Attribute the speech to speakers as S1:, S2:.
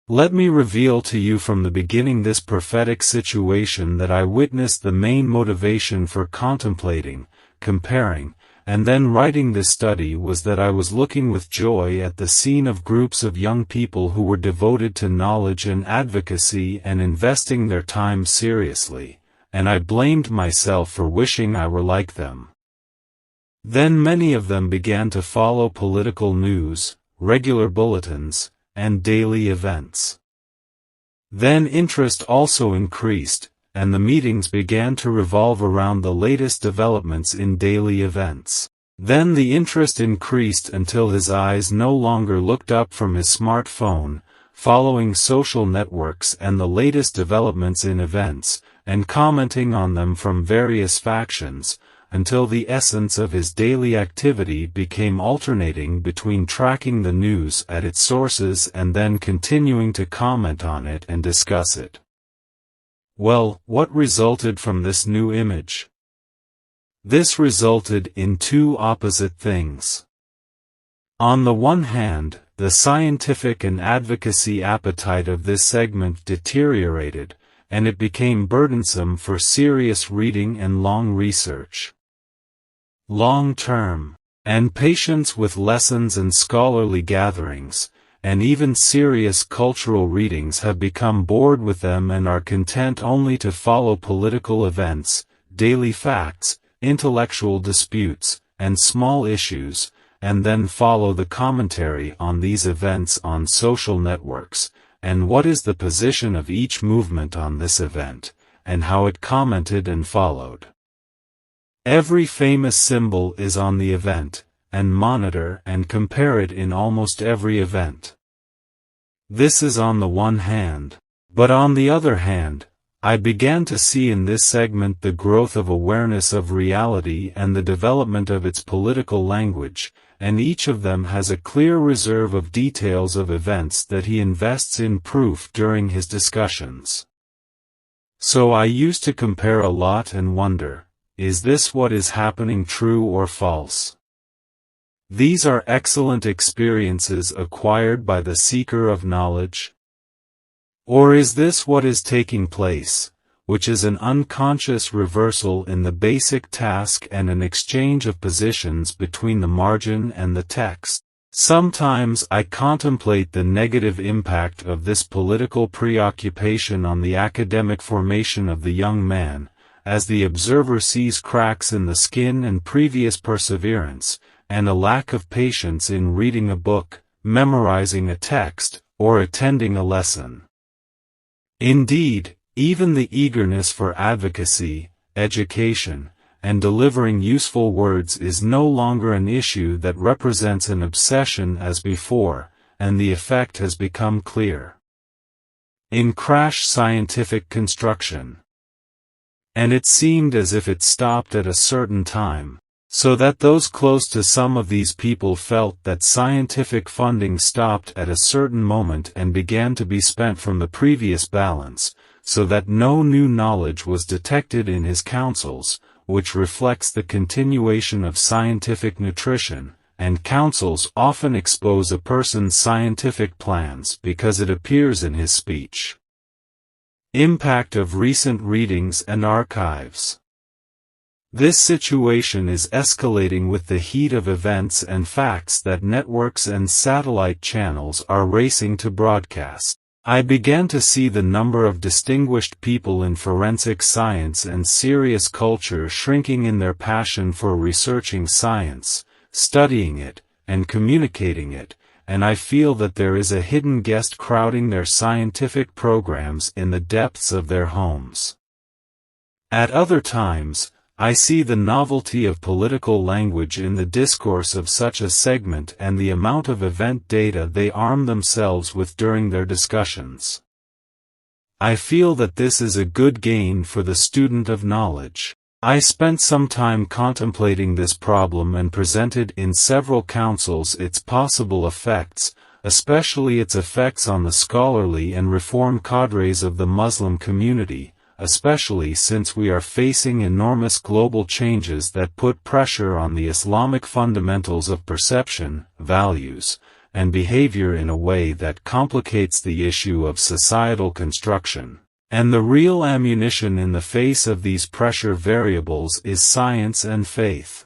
S1: Let me reveal to you from the beginning this prophetic situation that I witnessed. The main motivation for contemplating, comparing, and then writing this study was that I was looking with joy at the scene of groups of young people who were devoted to knowledge and advocacy and investing their time seriously, and I blamed myself for wishing I were like them. Then many of them began to follow political news, regular bulletins, and daily events. Then interest also increased, and the meetings began to revolve around the latest developments in daily events. Then the interest increased until his eyes no longer looked up from his smartphone, following social networks and the latest developments in events, and commenting on them from various factions, until the essence of his daily activity became alternating between tracking the news at its sources and then continuing to comment on it and discuss it. Well, what resulted from this new image? This resulted in two opposite things. On the one hand, the scientific and advocacy appetite of this segment deteriorated, and it became burdensome for serious reading and long research. Long-term, and patience with lessons and scholarly gatherings, and even serious cultural readings have become bored with them and are content only to follow political events, daily facts, intellectual disputes, and small issues, and then follow the commentary on these events on social networks, and what is the position of each movement on this event, and how it commented and followed. Every famous symbol is on the event, and monitor and compare it in almost every event. This is on the one hand. But on the other hand, I began to see in this segment the growth of awareness of reality and the development of its political language, and each of them has a clear reserve of details of events that he invests in proof during his discussions. So I used to compare a lot and wonder, is this what is happening true or false? These are excellent experiences acquired by the seeker of knowledge. Or is this what is taking place, which is an unconscious reversal in the basic task and an exchange of positions between the margin and the text? Sometimes I contemplate the negative impact of this political preoccupation on the academic formation of the young man, as the observer sees cracks in the skin and previous perseverance, and a lack of patience in reading a book, memorizing a text, or attending a lesson. Indeed, even the eagerness for advocacy, education, and delivering useful words is no longer an issue that represents an obsession as before, and the effect has become clear. In crash scientific construction. And it seemed as if it stopped at a certain time, so that those close to some of these people felt that scientific funding stopped at a certain moment and began to be spent from the previous balance, so that no new knowledge was detected in his counsels, which reflects the continuation of scientific nutrition, and counsels often expose a person's scientific plans because it appears in his speech. Impact of recent readings and archives. This situation is escalating with the heat of events and facts that networks and satellite channels are racing to broadcast. I began to see the number of distinguished people in forensic science and serious culture shrinking in their passion for researching science, studying it, and communicating it, and I feel that there is a hidden guest crowding their scientific programs in the depths of their homes. At other times, I see the novelty of political language in the discourse of such a segment and the amount of event data they arm themselves with during their discussions. I feel that this is a good gain for the student of knowledge. I spent some time contemplating this problem and presented in several councils its possible effects, especially its effects on the scholarly and reform cadres of the Muslim community, especially since we are facing enormous global changes that put pressure on the Islamic fundamentals of perception, values, and behavior in a way that complicates the issue of societal construction. And the real ammunition in the face of these pressure variables is science and faith.